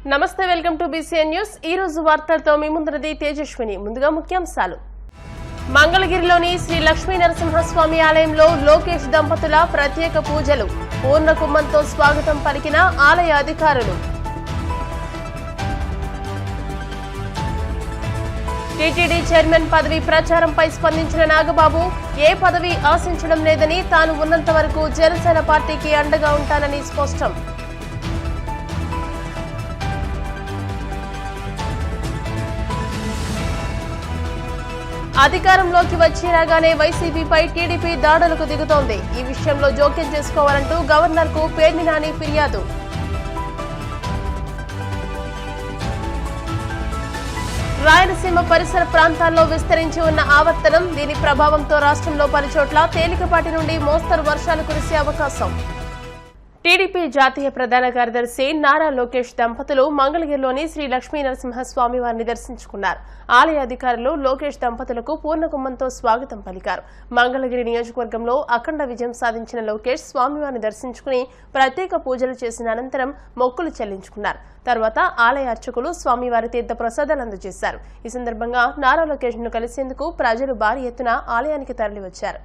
నమస్తే, welcome to BCN news. ఈ రోజు వార్తలతో మీ ముందున్నది తేజస్విని. ముందుగా ముఖ్యాంశాలు. మంగళగిరిలోని శ్రీ లక్ష్మీ నరసింహస్వామి ఆలయంలో లోకేష్ దంపతుల ప్రత్యేక పూజలు. పూర్ణ కుంభంతో స్వాగతం పలికిన ఆలయ అధికారులు. టీటీడీ చైర్మన్ పదవి ప్రచారంపై స్పందించిన నాగబాబు, ఏ పదవి ఆశించడం లేదని, తాను ఉన్నంత వరకు జనసేన పార్టీకి అండగా ఉంటానని స్పష్టం. అధికారంలోకి వచ్చి రాగానే వైసీపీపై టీడీపీ దాడులకు దిగుతోంది. ఈ విషయంలో జోక్యం చేసుకోవాలంటూ గవర్నర్కు పేర్ని నాని ఫిర్యాదు. రాయలసీమ పరిసర ప్రాంతాల్లో విస్తరించి ఉన్న ఆవర్తనం, దీని ప్రభావంతో రాష్ట్రంలో పలుచోట్ల తేలికపాటి నుండి మోస్తరు వర్షాలు కురిసే అవకాశం. టీడీపీ జాతీయ ప్రధాన కార్యదర్శి నారా లోకేష్ దంపతులు మంగళగిరిలోని శ్రీ లక్ష్మీ నరసింహస్వామి వారిని దర్శించుకున్నారు. ఆలయ అధికారులు లోకేష్ దంపతులకు పూర్ణకుంభంతో స్వాగతం పలికారు. మంగళగిరి నియోజకవర్గంలో అఖండ విజయం సాధించిన లోకేష్ స్వామివారిని దర్శించుకుని ప్రత్యేక పూజలు చేసిన అనంతరం మొక్కులు చెల్లించుకున్నారు. తర్వాత ఆలయ అర్చకులు స్వామివారి తీర్థ ప్రసాదాలు అందజేశారు. ఈ సందర్భంగా నారా లోకేష్ ను కలిసేందుకు ప్రజలు భారీ ఎత్తున ఆలయానికి తరలివచ్చారు.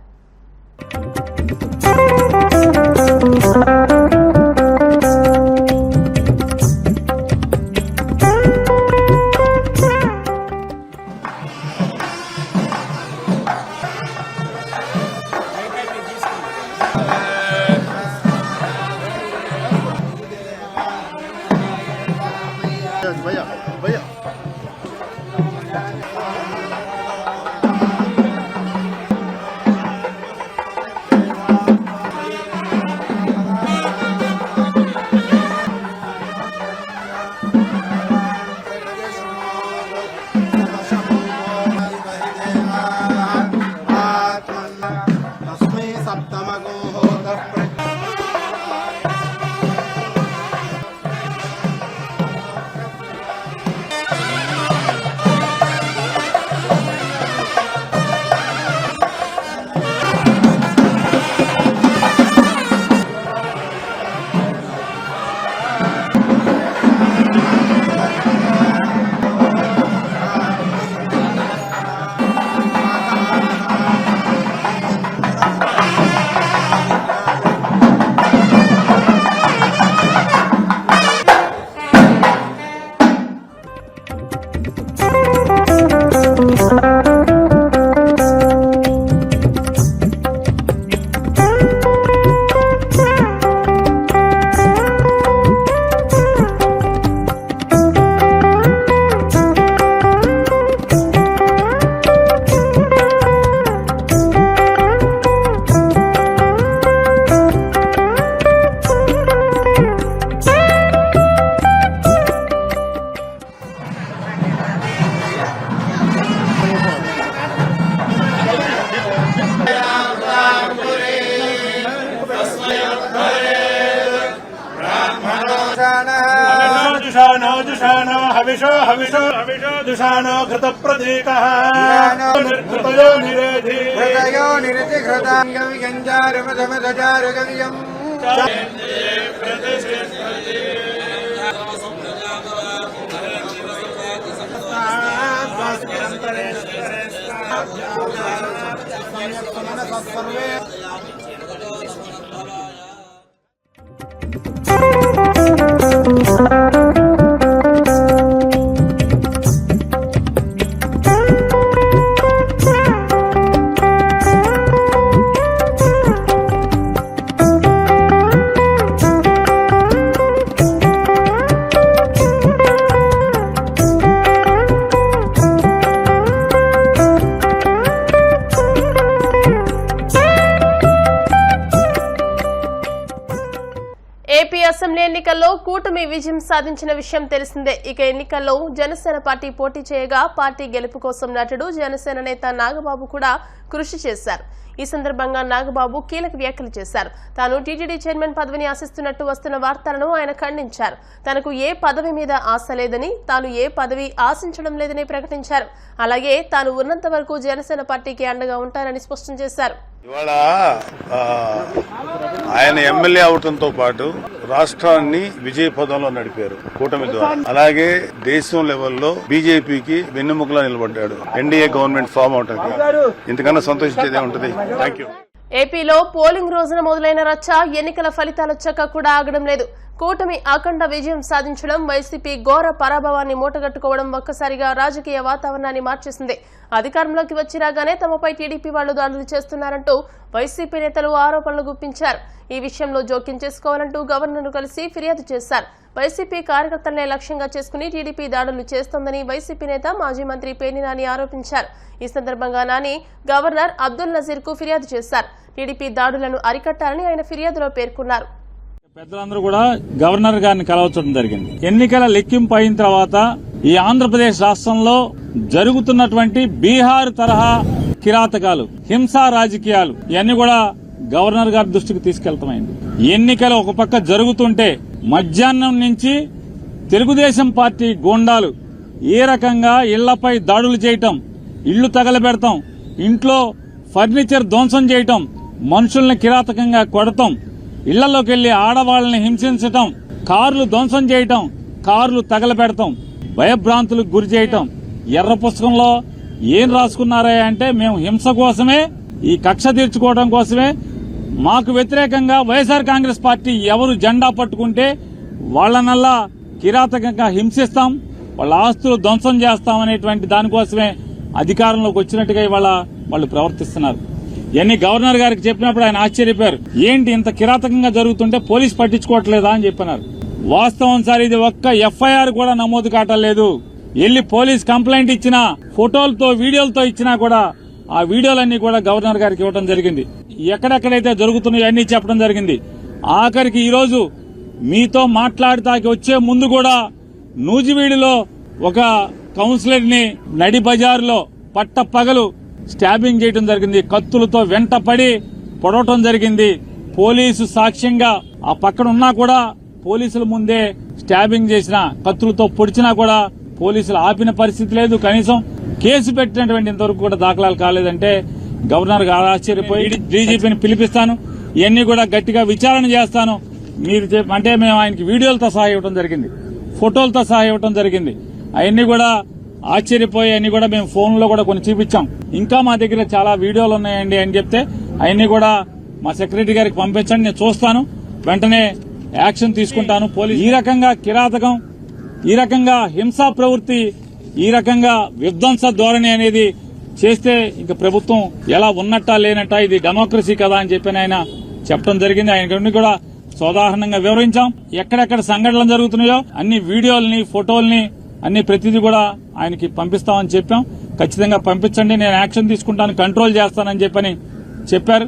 जुषानो हविषो हविषो हविषो जुषानो घृत प्रतीकः घृतयो निरेधि घृतांगमि गंजारमधमधजारगवियम् ఏపీ అసెంబ్లీ ఎన్నికల్లో కూటమి విజయం సాధించిన విషయం తెలిసిందే. ఇక ఎన్నికల్లో జనసేన పార్టీ పోటీ చేయగా పార్టీ గెలుపు కోసం నటుడు జనసేన నేత నాగబాబు కూడా కృషి చేశారు. ఈ సందర్భంగా నాగబాబు కీలక వ్యాఖ్యలు చేశారు. తాను టీటీడీ చైర్మన్ పదవిని ఆశిస్తున్నట్టు వస్తున్న వార్తలను ఆయన ఖండించారు. తనకు ఏ పదవి మీద ఆశ లేదని, తాను ఏ పదవి ఆశించడం లేదని ప్రకటించారు. అలాగే తాను ఉన్నంత వరకు జనసేన పార్టీకి అండగా ఉంటారని స్పష్టం చేశారు. ఇవాళ ఆయన ఎమ్మెల్యే అవటంతో పాటు రాష్ట్రాన్ని విజయ పదంలో నడిపారు కూటమి ద్వారా. అలాగే దేశం లెవెల్లో బీజేపీకి వెన్నెముకలా నిలబడ్డాడు ఎన్డీఏ గవర్నమెంట్ ఫామ్ అవటానికి. ఇంతకన్నా సంతోషించేదే ఉంటుంది. Thank you. ఏపీలో పోలింగ్ రోజున మొదలైన రచ్చ ఎన్నికల ఫలితాలొచ్చాక కూడా ఆగడం లేదు. కూటమి అఖండ విజయం సాధించడం, వైసీపీ ఘోర పరాభవాన్ని మూటగట్టుకోవడం ఒక్కసారిగా రాజకీయ వాతావరణాన్ని మార్చేసింది. అధికారంలోకి వచ్చి రాగానే తమపై టీడీపీ వాళ్లు దాడులు చేస్తున్నారంటూ వైసీపీ నేతలు ఆరోపణలు గుప్పించారు. ఈ విషయంలో జోక్యం చేసుకోవాలంటూ గవర్నర్ను కలిసి ఫిర్యాదు చేశారు. వైసీపీ కార్యకర్తలనే లక్ష్యంగా చేసుకుని టీడీపీ దాడులు చేస్తోందని వైసీపీ నేత మాజీ మంత్రి పేర్ని నాని ఆరోపించారు. ఈ సందర్భంగా నాని గవర్నర్ అబ్దుల్ నజీర్ కు ఫిర్యాదు చేశారు. టీడీపీ దాడులను అరికట్టాలని ఆయన ఫిర్యాదులో పేర్కొన్నారు. పెద్దలందరూ కూడా గవర్నర్ గారిని కలవచ్చడం జరిగింది. ఎన్నికల లెక్కింపు అయిన తర్వాత ఈ ఆంధ్రప్రదేశ్ రాష్ట్రంలో జరుగుతున్నటువంటి బీహార్ తరహా కిరాతకాలు, హింసా రాజకీయాలు ఇవన్నీ కూడా గవర్నర్ గారి దృష్టికి తీసుకెళ్తామైంది. ఎన్నికలు ఒక పక్క జరుగుతుంటే మధ్యాహ్నం నుంచి తెలుగుదేశం పార్టీ గూండాలు ఏ రకంగా ఇళ్లపై దాడులు చేయటం, ఇళ్లు తగలబెడతాం, ఇంట్లో ఫర్నిచర్ ధ్వంసం చేయటం, మనుషుల్ని కిరాతకంగా కొడతాం, ఇళ్లలోకి వెళ్లి ఆడవాళ్లని హింసించటం, కార్లు ధ్వంసం చేయటం, కార్లు తగలబెడతాం, భయభ్రాంతులకు గురి చేయటం. ఎర్ర పుస్తకంలో ఏం రాసుకున్నారా అంటే మేము హింస కోసమే, ఈ కక్ష తీర్చుకోవడం కోసమే, మాకు వ్యతిరేకంగా వైఎస్ఆర్ కాంగ్రెస్ పార్టీ ఎవరు జెండా పట్టుకుంటే వాళ్లనల్లా కిరాతకంగా హింసిస్తాం, వాళ్ళ ఆస్తులు ధ్వంసం చేస్తాం అనేటువంటి దానికోసమే అధికారంలోకి వచ్చినట్టుగా ఇవాళ వాళ్ళు ప్రవర్తిస్తున్నారు. ఇవన్నీ గవర్నర్ గారికి చెప్పినప్పుడు ఆయన ఆశ్చర్యపోయారు. ఏంటి ఇంత కిరాతకంగా జరుగుతుంటే పోలీసు పట్టించుకోవట్లేదా అని చెప్పినారు. వాస్తవం సార్, ఇది ఒక్క ఎఫ్ఐఆర్ కూడా నమోదు కావట్లేదు. వెళ్లి పోలీస్ కంప్లైంట్ ఇచ్చినా, ఫోటోలతో వీడియోలతో ఇచ్చినా కూడా ఆ వీడియోలన్నీ కూడా గవర్నర్ గారికి ఇవ్వడం జరిగింది. ఎక్కడెక్కడైతే జరుగుతున్నాయో అన్ని చెప్పడం జరిగింది. ఆఖరికి ఈ రోజు మీతో మాట్లాడటానికి వచ్చే ముందు కూడా నూజివీడులో ఒక కౌన్సిలర్ ని నడి బజారులో పట్ట పగలు స్టాబింగ్ చేయడం జరిగింది. కత్తులతో వెంట పడి పొడవటం జరిగింది. పోలీసు సాక్ష్యంగా ఆ పక్కన ఉన్నా కూడా పోలీసుల ముందే స్టాబింగ్ చేసిన, కత్తులతో పొడిచినా కూడా పోలీసులు ఆపిన పరిస్థితి లేదు. కనీసం కేసు పెట్టినటువంటి ఇంతవరకు కూడా దాఖలాలు కాలేదంటే గవర్నర్ గారు ఆశ్చర్యపోయి డీజీపీని పిలిపిస్తాను, ఇవన్నీ కూడా గట్టిగా విచారణ చేస్తాను మీరు అంటే మేము ఆయనకి వీడియోలతో సహా ఇవ్వడం జరిగింది, ఫోటోలతో సహా ఇవ్వడం జరిగింది. అవన్నీ కూడా ఆశ్చర్యపోయి అన్ని కూడా మేము ఫోన్లో కూడా కొన్ని చూపించాం. ఇంకా మా దగ్గర చాలా వీడియోలు ఉన్నాయండి అని చెప్తే అవన్నీ కూడా మా సెక్రటరీ గారికి పంపించండి, నేను చూస్తాను, వెంటనే యాక్షన్ తీసుకుంటాను. పోలీసు ఈ రకంగా కిరాతకం, ఈ రకంగా హింసా ప్రవృత్తి, ఈ రకంగా విధ్వంస ధోరణి అనేది చేస్తే ఇంక ప్రభుత్వం ఎలా ఉన్నట్టా లేనట్టా, ఇది డెమోక్రసీ కదా అని చెప్పి ఆయన చెప్పడం జరిగింది. ఆయన కూడా సోదాహరణంగా వివరించాం. ఎక్కడెక్కడ సంఘటనలు జరుగుతున్నాయో అన్ని వీడియోల్ని, ఫోటోల్ని అన్ని ప్రతిదీ కూడా ఆయనకి పంపిస్తామని చెప్పాం. ఖచ్చితంగా పంపించండి, నేను యాక్షన్ తీసుకుంటాను, కంట్రోల్ చేస్తానని చెప్పని చెప్పారు.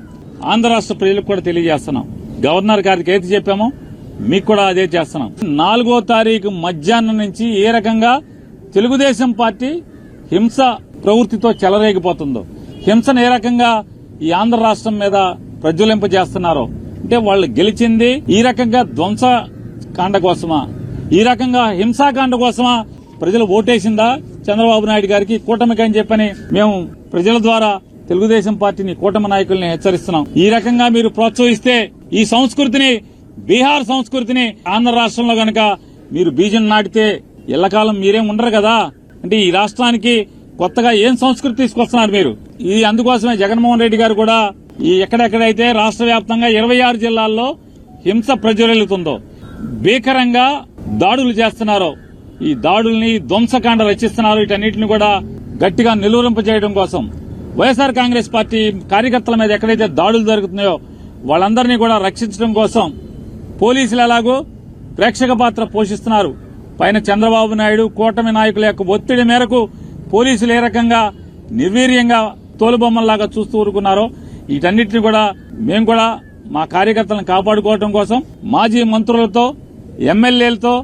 ఆంధ్ర రాష్ట్ర ప్రజలకు కూడా తెలియజేస్తున్నాం. గవర్నర్ గారికి ఏది చెప్పామో మీకు కూడా అదే చేస్తున్నాం. 4వ తారీఖు మధ్యాహ్నం నుంచి ఏ రకంగా తెలుగుదేశం పార్టీ హింస ప్రవృత్తితో చెలరేగిపోతుందో, హింసను ఏ రకంగా ఈ ఆంధ్ర రాష్ట్రం మీద ప్రజ్వలింపజేస్తున్నారో, అంటే వాళ్ళు గెలిచింది ఈ రకంగా ధ్వంసకాండ కోసమా, ఈ రకంగా హింసాకాండ కోసమా ప్రజలు ఓటేసిందా చంద్రబాబు నాయుడు గారికి, కూటమికి అని చెప్పని మేము ప్రజల ద్వారా తెలుగుదేశం పార్టీని, కూటమి నాయకుల్ని హెచ్చరిస్తున్నాం. ఈ రకంగా మీరు ప్రోత్సహిస్తే ఈ సంస్కృతిని, బీహార్ సంస్కృతిని ఆంధ్ర రాష్ట్రంలో గనక మీరు బీజం నాటితే ఎల్లకాలం మీరేం ఉండరు కదా. అంటే ఈ రాష్ట్రానికి కొత్తగా ఏం సంస్కృతి తీసుకొస్తున్నారు మీరు? ఇది అందుకోసమే జగన్మోహన్ రెడ్డి గారు కూడా ఈ ఎక్కడెక్కడైతే రాష్ట్ర వ్యాప్తంగా 26 జిల్లాల్లో హింస ప్రజ్వలిల్లుతుందో, భీకరంగా దాడులు చేస్తున్నారో, ఈ దాడుల్ని ధ్వంసకాండ రచిస్తున్నారు, వీటన్నిటిని కూడా గట్టిగా నిలువరింపజేయడం కోసం వైఎస్ఆర్ కాంగ్రెస్ పార్టీ కార్యకర్తల మీద ఎక్కడైతే దాడులు జరుగుతున్నాయో వాళ్ళందరినీ కూడా రక్షించడం కోసం పోలీసులు ఎలాగో ప్రేక్షక పాత్ర పోషిస్తున్నారు. పైన చంద్రబాబు నాయుడు, కూటమి నాయకుల యొక్క ఒత్తిడి మేరకు పోలీసులు ఏ రకంగా నిర్వీర్యంగా తోలుబొమ్మల్లాగా చూస్తూ ఊరుకున్నారో, వీటన్నిటిని కూడా మేము కూడా మా కార్యకర్తలను కాపాడుకోవడం కోసం మాజీ మంత్రులతో, ఎమ్మెల్యేలతో,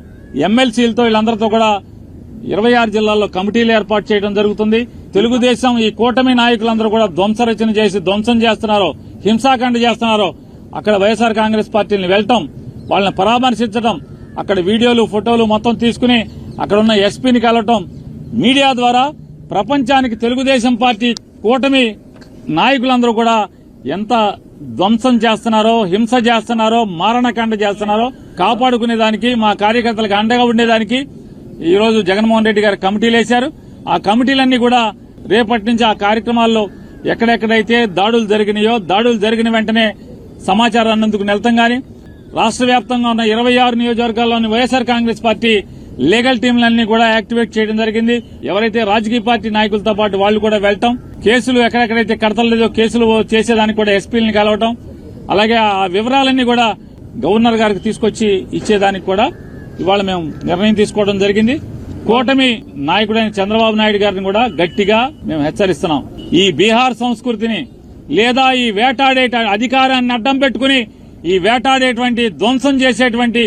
ఎమ్మెల్సీలతో వీళ్ళందరితో కూడా 26 జిల్లాల్లో కమిటీలు ఏర్పాటు చేయడం జరుగుతుంది. తెలుగుదేశం ఈ కూటమి నాయకులందరూ కూడా ధ్వంసరచన చేసి ధ్వంసం చేస్తున్నారో, హింసాకాండ చేస్తున్నారో అక్కడ వైఎస్ఆర్ కాంగ్రెస్ పార్టీని వెళ్లటం, వాళ్ళని పరామర్శించడం, అక్కడ వీడియోలు, ఫోటోలు మొత్తం తీసుకుని అక్కడ ఉన్న ఎస్పీని కలవటం, మీడియా ద్వారా ప్రపంచానికి తెలుగుదేశం పార్టీ కూటమి నాయకులందరూ కూడా ఎంత ధ్వంసం చేస్తున్నారో, హింస చేస్తున్నారో, మారణకాండ చేస్తున్నారో కాపాడుకునే దానికి, మా కార్యకర్తలకు అండగా ఉండేదానికి ఈ రోజు జగన్మోహన్ రెడ్డి గారు కమిటీలు వేశారు. ఆ కమిటీలన్నీ కూడా రేపటి నుంచి ఆ కార్యక్రమాల్లో ఎక్కడెక్కడైతే దాడులు జరిగినాయో, దాడులు జరిగిన వెంటనే సమాచారాన్ని అందుకు వెళ్తాం గాని రాష్ట్ర వ్యాప్తంగా ఉన్న 26 నియోజకవర్గాల్లోని వైఎస్ఆర్ కాంగ్రెస్ పార్టీ లీగల్ టీంలన్నీ కూడా యాక్టివేట్ చేయడం జరిగింది. ఎవరైతే రాజకీయ పార్టీ నాయకులతో పాటు వాళ్లు కూడా వెళ్తాం, కేసులు ఎక్కడెక్కడైతే కడతలేదో కేసులు చేసేదానికి కూడా ఎస్పీలను కలవటం, అలాగే ఆ వివరాలన్నీ కూడా గవర్నర్ గారికి తీసుకొచ్చి ఇచ్చేదానికి కూడా ఇవాళ మేము నిర్ణయం తీసుకోవడం జరిగింది. కూటమి నాయకుడైన చంద్రబాబు నాయుడు గారిని కూడా గట్టిగా మేము హెచ్చరిస్తున్నాం. ఈ బీహార్ సంస్కృతిని లేదా ఈ వేటాడే అధికారాన్ని అడ్డం పెట్టుకుని ఈ వేటాడేటువంటి, ధ్వంసం చేసేటువంటి,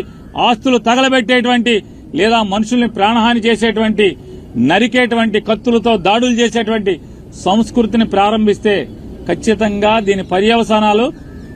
ఆస్తులు తగలబెట్టేటువంటి లేదా మనుషుల్ని ప్రాణహాని చేసేటువంటి, నరికేటువంటి, కత్తులతో దాడులు చేసేటువంటి సంస్కృతిని ప్రారంభిస్తే ఖచ్చితంగా దీని పర్యవసానాలు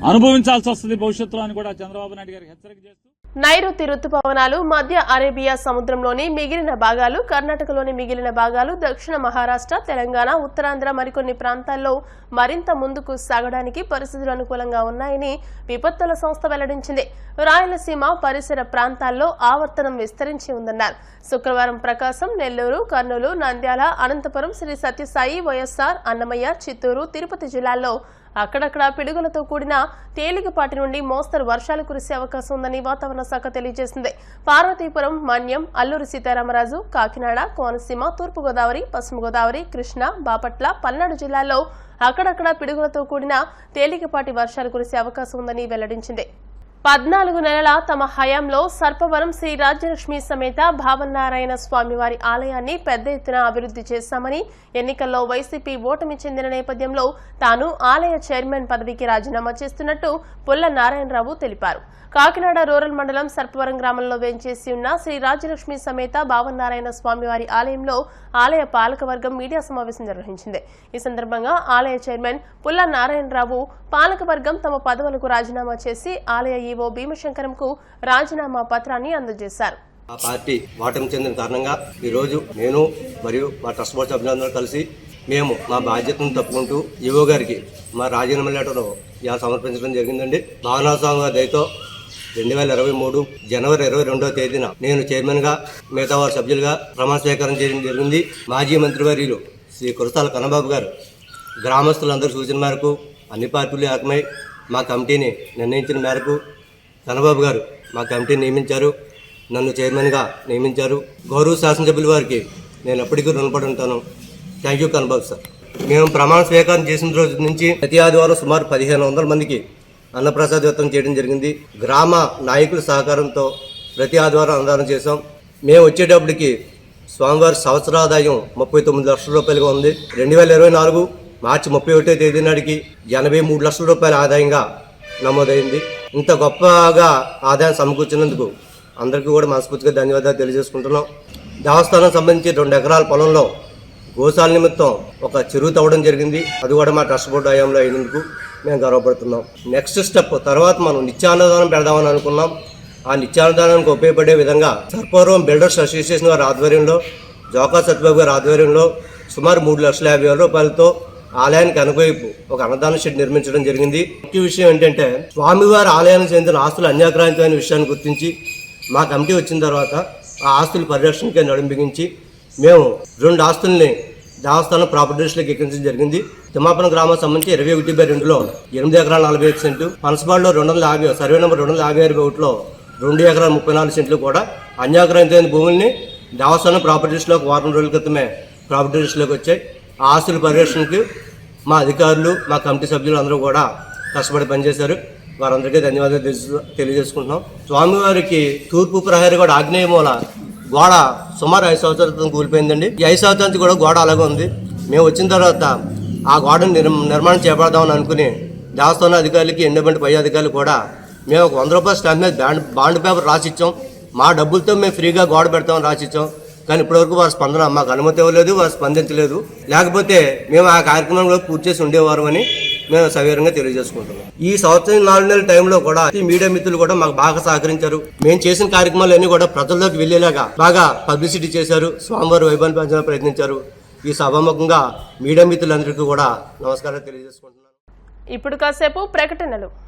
అనుభవించాల్సి వస్తుంది భవిష్యత్తులో అని కూడా చంద్రబాబు నాయుడు గారికి హెచ్చరిక చేస్తూ నైరుతి రుతుపవనాలు మధ్య అరేబియా సముద్రంలోని మిగిలిన భాగాలు, కర్ణాటకలోని మిగిలిన భాగాలు, దక్షిణ మహారాష్ట్ర, తెలంగాణ, ఉత్తరాంధ్ర మరికొన్ని ప్రాంతాల్లో మరింత ముందుకు సాగడానికి పరిస్థితులు అనుకూలంగా ఉన్నాయని విపత్తుల సంస్థ వెల్లడించింది. రాయలసీమ పరిసర ప్రాంతాల్లో ఆవర్తనం విస్తరించి ఉందన్నారు. శుక్రవారం ప్రకాశం, నెల్లూరు, కర్నూలు, నంద్యాల, అనంతపురం, శ్రీ సత్యసాయి, వైఎస్ఆర్, అన్నమయ్య, చిత్తూరు, తిరుపతి జిల్లాల్లో అక్కడక్కడ పిడుగులతో కూడిన తేలికపాటి నుండి మోస్తరు వర్షాలు కురిసే అవకాశం ఉందని వాతావరణ శాఖ తెలియజేసింది. పార్వతీపురం, మన్యం, అల్లూరి సీతారామరాజు, కాకినాడ, కోనసీమ, తూర్పుగోదావరి, పశ్చిమ గోదావరి, కృష్ణా, బాపట్ల, పల్నాడు జిల్లాల్లో అక్కడక్కడ పిడుగులతో కూడిన తేలికపాటి వర్షాలు కురిసే అవకాశం ఉందని వెల్లడించింది. 14 నెలల తమ హయాంలో సర్పవరం శ్రీ రాజ్యలక్ష్మి సమేత భావనారాయణ స్వామివారి ఆలయాన్ని పెద్ద ఎత్తున అభివృద్ది చేశామని, ఎన్నికల్లో వైసీపీ ఓటమి చెందిన నేపథ్యంలో తాను ఆలయ చైర్మన్ పదవికి రాజీనామా చేస్తున్నట్టు పుల్ల నారాయణరావు తెలిపారు. కాకినాడ రూరల్ మండలం సర్పవరం గ్రామంలో వేంచేసి ఉన్న శ్రీ రాజ్యలక్ష్మి సమేత భావనారాయణ స్వామివారి ఆలయంలో ఆలయ పాలకవర్గం మీడియా సమావేశం నిర్వహించింది. ఈ సందర్భంగా ఆలయ చైర్మన్ పుల్ల నారాయణరావు పాలకవర్గం తమ పదవులకు రాజీనామా చేసి ఆలయ ఈవో భీమశంకరంకు రాజీనామా పత్రాన్ని అందజేశారు. ఆ పార్టీ ఓటమి చెందిన కారణంగా ఈ రోజు నేను మరియు మా ట్రస్ట్ బోర్డు సభ్యులందరూ కలిసి మేము మా బాధ్యతను తప్పుకుంటూ ఈవో గారికి మా రాజీనామా లెటర్ ఇలా సమర్పించడం జరిగిందండి. భావనాస్వామి గారి దయతో 2023 జనవరి 22వ తేదీన నేను చైర్మన్ గా, మిగతా వారి సభ్యులుగా ప్రమాణ స్వీకారం చేయడం జరిగింది. మాజీ మంత్రివర్యులు శ్రీ కురసాల కన్నబాబు గారు గ్రామస్తులందరూ సూచన మేరకు అన్ని పార్టీలు ఏకమై మా కమిటీని నిర్ణయించిన మేరకు కన్నబాబు గారు మా కమిటీని నియమించారు. నన్ను చైర్మన్గా నియమించారు. గౌరవ శాసనసభ్యుల వారికి నేను ఎప్పటికీ రుణపడి ఉంటాను. Thank you Kannababu sir. మేము ప్రమాణ స్వీకారం చేసిన రోజు నుంచి ప్రతి ఆదివారం సుమారు 1500 మందికి అన్నప్రసాద వితరణ చేయడం జరిగింది. గ్రామ నాయకుల సహకారంతో ప్రతి ఆదివారం అన్నదానం చేశాం. మేము వచ్చేటప్పటికి స్వామివారి సంవత్సరాదాయం 39 లక్షల రూపాయలుగా ఉంది. 2024 మార్చి 31వ తేదీ నాటికి 83 లక్షల రూపాయల ఆదాయంగా నమోదైంది. ఇంత గొప్పగా ఆదాయం సమకూర్చినందుకు అందరికీ కూడా మనస్ఫూర్తిగా ధన్యవాదాలు తెలియజేసుకుంటున్నాం. దేవస్థానం సంబంధించి 2 ఎకరాల పొలంలో గోశాల నిమిత్తం ఒక చెరువు తవ్వడం జరిగింది. అది కూడా మా ట్రస్ట్ బోర్డు హయాంలో అయినందుకు మేము గర్వపడుతున్నాం. నెక్స్ట్ స్టెప్ తర్వాత మనం నిత్యాన్నదానం పెడదామని అనుకున్నాం. ఆ నిత్యాన్నదానానికి ఉపయోగపడే విధంగా సర్పవరం బిల్డర్స్ అసోసియేషన్ వారి ఆధ్వర్యంలో, జోకా సత్యబాబు గారి ఆధ్వర్యంలో సుమారు 3,50,000 రూపాయలతో ఆలయానికి అనువైపు ఒక అన్నదాన షెడ్ నిర్మించడం జరిగింది. ముఖ్య విషయం ఏంటంటే స్వామివారి ఆలయానికి చెందిన ఆస్తులు అన్యాక్రాంతమైన విషయాన్ని గుర్తించి మా కమిటీ వచ్చిన తర్వాత ఆ ఆస్తుల పరిరక్షణకి నడుం బిగించి మేము 2 ఆస్తుల్ని దేవస్థానం ప్రాపర్టీస్లోకి ఎక్కించడం జరిగింది. తిమ్మాపురం గ్రామానికి సంబంధించి 21/2లో 8 ఎకరాల 45 సెంట్లు, పనసపాడులో 250 సర్వే నెంబర్ 256/1లో 2 ఎకరాల 34 సెంట్లు కూడా అన్యాక్రాంతమైన భూముల్ని దేవస్థానం ప్రాపర్టీస్లోకి వారం రోజుల క్రితమే ప్రాపర్టీస్లోకి వచ్చాయి. ఆ ఆస్తుల పరిరక్షణకి మా అధికారులు, మా కమిటీ సభ్యులు అందరూ కూడా కష్టపడి పనిచేశారు. వారందరికీ ధన్యవాదాలు తెలియజేసుకుంటున్నాం. స్వామివారికి తూర్పు ప్రహరీ కూడా ఆగ్నేయ మూల గోడ సుమారు 5 సంవత్సరాల క్రితం కూలిపోయిందండి. ఈ 5 సంవత్సరాల నుంచి కూడా గోడ అలాగే ఉంది. మేము వచ్చిన తర్వాత ఆ గోడను నిర్మాణం చేపడదామని అనుకుని దేవస్థానం అధికారులకి, ఎండోమెంట్ పై అధికారులు కూడా మేము ఒక 100 రూపాయల స్టాంప్ మీద బాండ్ పేపర్ రాసిచ్చాం. మా డబ్బులతో మేము ఫ్రీగా గోడ పెడతామని రాసిచ్చాం. కానీ ఇప్పటివరకు వారి స్పందన మాకు అనుమతి ఇవ్వలేదు, వారు స్పందించలేదు. లేకపోతే మేము ఆ కార్యక్రమంలో పూర్తి చేసి ఉండేవారు అని మేము సవివరంగా తెలియజేసుకుంటున్నాం. ఈ సంవత్సరం 4 నెలల టైంలో కూడా ఈ మీడియా మిత్రులు కూడా మాకు బాగా సహకరించారు. మేము చేసిన కార్యక్రమాలన్నీ కూడా ప్రజల్లోకి వెళ్లేలాగా బాగా పబ్లిసిటీ చేశారు. స్వామివారి వైభవాన్ని పెంచడానికి ప్రయత్నించారు. ఈ సభాముఖంగా మీడియా మిత్రులందరికీ కూడా నమస్కారాలు తెలియజేసుకుంటున్నాను. ఇప్పుడు కాసేపు ప్రకటనలు.